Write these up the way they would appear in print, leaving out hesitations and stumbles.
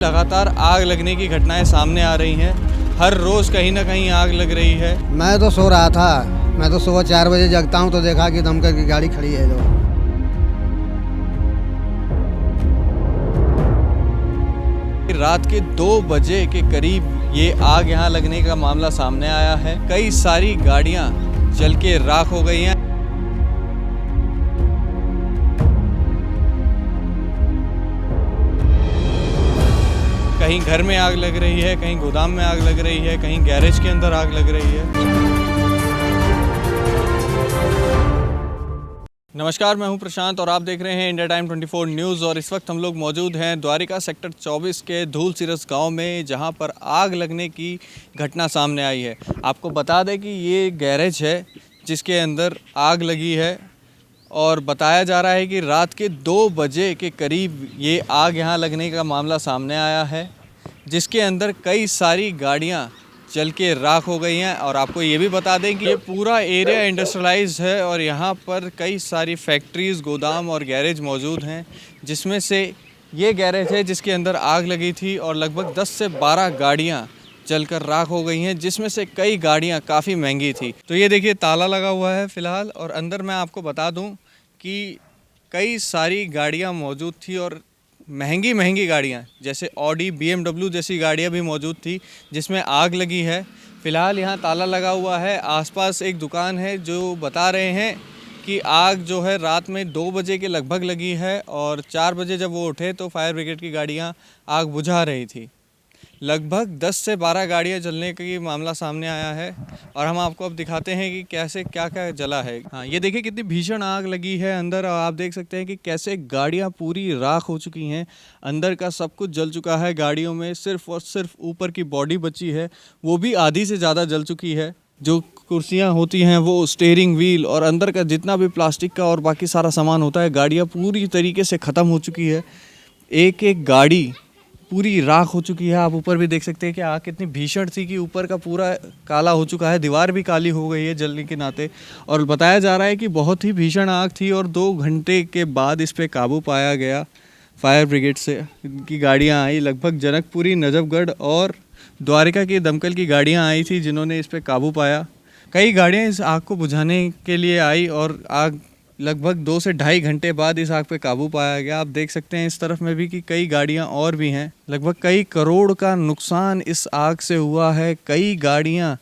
लगातार आग लगने की घटनाएं सामने आ रही हैं। हर रोज कहीं ना कहीं आग लग रही है। मैं तो सो रहा था। मैं तो सुबह 4 बजे जगता हूँ तो देखा कि दमकल की गाड़ी खड़ी है जो। रात के 2 बजे के करीब ये आग यहाँ लगने का मामला सामने आया है। कई सारी गाड़ियाँ जल के राख हो गई हैं। कहीं घर में आग लग रही है, कहीं गोदाम में आग लग रही है, कहीं गैरेज के अंदर आग लग रही है। नमस्कार, मैं हूं प्रशांत और आप देख रहे हैं इंडिया टाइम 24 न्यूज़। और इस वक्त हम लोग मौजूद हैं द्वारिका सेक्टर 24 के धूल सिरस गांव में, जहां पर आग लगने की घटना सामने आई है। आपको बता दें कि ये गैरेज है जिसके अंदर आग लगी है और बताया जा रहा है कि रात के 2 बजे के करीब ये आग यहाँ लगने का मामला सामने आया है, जिसके अंदर कई सारी गाड़ियाँ जल के राख हो गई हैं। और आपको ये भी बता दें कि ये पूरा एरिया इंडस्ट्रियलाइज है और यहाँ पर कई सारी फैक्ट्रीज़, गोदाम और गैरेज मौजूद हैं, जिसमें से ये गैरेज है जिसके अंदर आग लगी थी और लगभग 10 से 12 गाड़ियाँ जलकर राख हो गई हैं, जिसमें से कई गाड़ियाँ काफ़ी महंगी थी। तो ये देखिए ताला लगा हुआ है फ़िलहाल, और अंदर मैं आपको बता दूं कि कई सारी गाड़ियाँ मौजूद थी और महंगी गाड़ियाँ, जैसे ऑडी, BMW जैसी गाड़ियाँ भी मौजूद थी जिसमें आग लगी है। फ़िलहाल यहाँ ताला लगा हुआ है। आसपास एक दुकान है जो बता रहे हैं कि आग जो है रात में 2 बजे के लगभग लगी है और 4 बजे जब वो उठे तो फायर ब्रिगेड की गाड़ियाँ आग बुझा रही थी। लगभग 10 से 12 गाड़ियाँ जलने का मामला सामने आया है और हम आपको अब दिखाते हैं कि कैसे क्या क्या जला है। हाँ, ये देखिए कितनी भीषण आग लगी है अंदर, और आप देख सकते हैं कि कैसे गाड़ियाँ पूरी राख हो चुकी हैं। अंदर का सब कुछ जल चुका है। गाड़ियों में सिर्फ और सिर्फ ऊपर की बॉडी बची है, वो भी आधी से ज़्यादा जल चुकी है। जो कुर्सियाँ होती हैं, वो स्टीयरिंग व्हील और अंदर का जितना भी प्लास्टिक का और बाकी सारा सामान होता है, गाड़ियाँ पूरी तरीके से ख़त्म हो चुकी है। एक एक गाड़ी पूरी राख हो चुकी है। आप ऊपर भी देख सकते हैं कि आग कितनी भीषण थी कि ऊपर का पूरा काला हो चुका है, दीवार भी काली हो गई है जलने के नाते। और बताया जा रहा है कि बहुत ही भीषण आग थी और 2 घंटे के बाद इस पे काबू पाया गया। फायर ब्रिगेड से की गाड़ियाँ आई, लगभग जनकपुरी, नजफगढ़ और द्वारिका की दमकल की गाड़ियाँ आई थी जिन्होंने इस पर काबू पाया। कई गाड़ियाँ इस आग को बुझाने के लिए आई और आग लगभग 2 से ढाई घंटे बाद इस आग पे काबू पाया गया। आप देख सकते हैं इस तरफ में भी कि कई गाड़ियां और भी हैं। लगभग कई करोड़ का नुकसान इस आग से हुआ है। कई गाड़ियां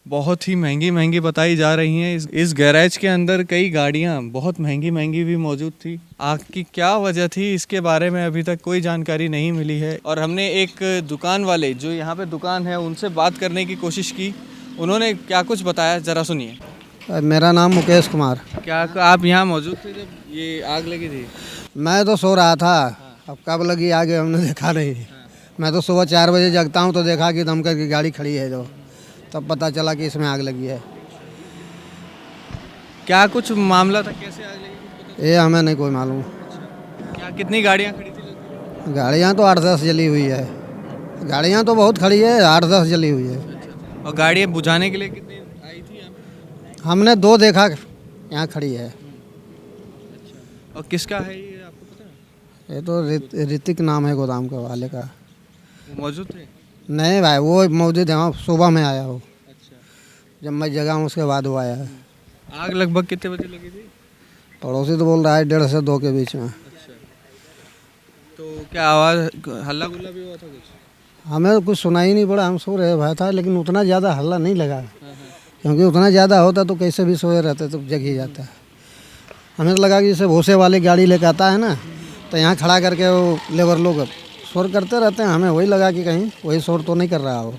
बहुत ही महंगी बताई जा रही हैं। इस गैरेज के अंदर कई गाड़ियां बहुत महंगी भी मौजूद थी। आग की क्या वजह थी इसके बारे में अभी तक कोई जानकारी नहीं मिली है। और हमने एक दुकान वाले जो यहाँ पे दुकान है उनसे बात करने की कोशिश की। उन्होंने क्या कुछ बताया, ज़रा सुनिए। मेरा नाम मुकेश कुमार। क्या आप यहाँ मौजूद थे जब ये आग लगी थी? मैं तो सो रहा था। अब कब लगी आग हमने देखा नहीं। मैं तो सुबह 4 बजे जगता हूँ तो देखा कि दमकल की गाड़ी खड़ी है जो, तब पता चला कि इसमें आग लगी है। क्या कुछ मामला था, कैसे आग लगी? ये हमें नहीं कोई मालूम। क्या कितनी गाड़ियाँ खड़ी थी? गाड़ियाँ तो 8-10 जली हुई है। गाड़ियाँ तो बहुत खड़ी है, 8-10 जली हुई है। और गाड़ियाँ बुझाने के लिए कितनी आई थी यहाँ पे? हमने 2 देखा यहाँ खड़ी है। और किसका है ये, आपको पता है? ये तो ऋतिक नाम है गोदाम का वाले का। वो मौजूद थे? नहीं भाई, वो मौजूद है, वहाँ सुबह में आया हो। अच्छा। जब मैं जगा हूँ उसके बाद वो आया है। आग लगभग कितने बजे लगी थी? पड़ोसी तो बोल रहा है 1:30 से 2 के बीच में। अच्छा। तो क्या आवाज़, हल्ला गुल्ला भी हुआ था कुछ? हमें कुछ सुनाई नहीं पड़ा, हम सो रहे भाई था, लेकिन उतना ज़्यादा हल्ला नहीं लगा। क्योंकि उतना ज़्यादा होता तो कैसे भी सोए रहते तो जग ही जाता है। हमें तो लगा कि जैसे भूसे वाली गाड़ी लेकर आता है ना, तो यहाँ खड़ा करके वो लेबर लोग शोर करते रहते हैं। हमें वही लगा कि कहीं वही शोर तो नहीं कर रहा हो।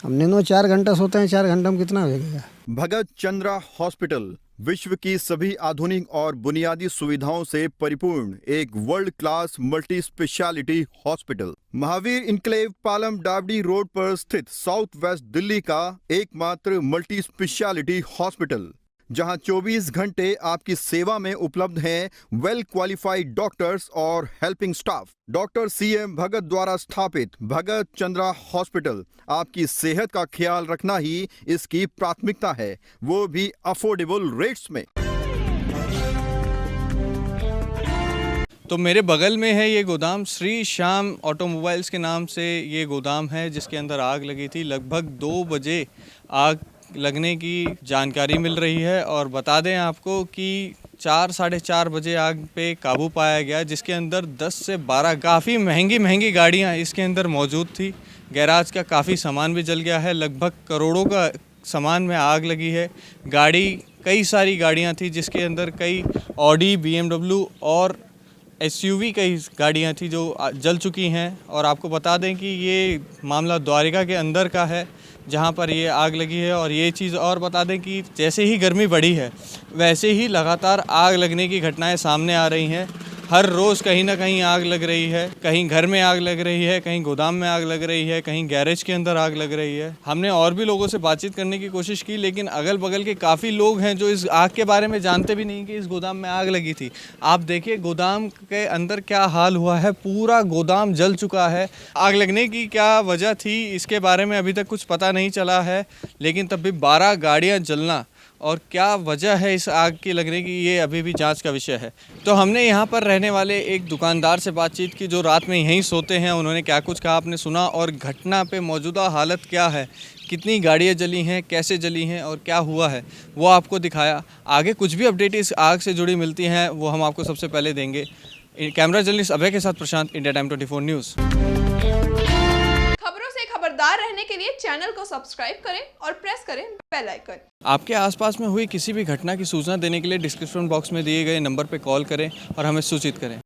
हमने 4 घंटा सोते हैं, 4 घंटा में कितना लगेगा। भगत चंद्रा हॉस्पिटल विश्व की सभी आधुनिक और बुनियादी सुविधाओं से परिपूर्ण एक world class multi speciality hospital, Mahavir enclave, Palam डावडी रोड पर स्थित साउथ वेस्ट दिल्ली का एकमात्र मल्टी स्पेशलिटी हॉस्पिटल, जहां 24 घंटे आपकी सेवा में उपलब्ध हैं वेल क्वालिफाइड डॉक्टर्स और हेल्पिंग स्टाफ। डॉक्टर CM भगत द्वारा स्थापित भगत चंद्रा हॉस्पिटल आपकी सेहत का ख्याल रखना ही इसकी प्राथमिकता है, वो भी अफोर्डेबल रेट्स में। तो मेरे बगल में है ये गोदाम, श्री श्याम ऑटोमोबाइल्स के नाम से ये गोदाम है जिसके अंदर आग लगी थी। लगभग 2 बजे आग लगने की जानकारी मिल रही है और बता दें आपको कि 4 साढ़े 4 बजे आग पे काबू पाया गया, जिसके अंदर 10 से 12 काफ़ी महंगी गाड़ियाँ इसके अंदर मौजूद थी। गैराज का काफ़ी सामान भी जल गया है। लगभग करोड़ों का सामान में आग लगी है। कई सारी गाड़ियाँ थी जिसके अंदर कई ऑडी, BMW और SUV कई गाड़ियाँ थी जो जल चुकी हैं। और आपको बता दें कि ये मामला द्वारिका के अंदर का है जहाँ पर ये आग लगी है। और ये चीज़ और बता दें कि जैसे ही गर्मी बढ़ी है वैसे ही लगातार आग लगने की घटनाएं सामने आ रही हैं। हर रोज़ कहीं ना कहीं आग लग रही है, कहीं घर में आग लग रही है, कहीं गोदाम में आग लग रही है, कहीं गैरेज के अंदर आग लग रही है। हमने और भी लोगों से बातचीत करने की कोशिश की, लेकिन अगल बगल के काफ़ी लोग हैं जो इस आग के बारे में जानते भी नहीं कि इस गोदाम में आग लगी थी। आप देखिए गोदाम के अंदर क्या हाल हुआ है, पूरा गोदाम जल चुका है। आग लगने की क्या वजह थी इसके बारे में अभी तक कुछ पता नहीं चला है, लेकिन तब भी 12 गाड़ियाँ जलना और क्या वजह है इस आग की लगने की, ये अभी भी जांच का विषय है। तो हमने यहाँ पर रहने वाले एक दुकानदार से बातचीत की जो रात में यहीं सोते हैं। उन्होंने क्या कुछ कहा आपने सुना, और घटना पे मौजूदा हालत क्या है, कितनी गाड़ियाँ जली हैं, कैसे जली हैं और क्या हुआ है वो आपको दिखाया। आगे कुछ भी अपडेट इस आग से जुड़ी मिलती हैं वो हम आपको सबसे पहले देंगे। कैमरा जर्नलिस्ट अभय के साथ प्रशांत, इंडिया टाइम 24 न्यूज़। खबरदार रहने के लिए चैनल को सब्सक्राइब करें और प्रेस करें बेल आइकन। आपके आसपास में हुई किसी भी घटना की सूचना देने के लिए डिस्क्रिप्शन बॉक्स में दिए गए नंबर पर कॉल करें और हमें सूचित करें।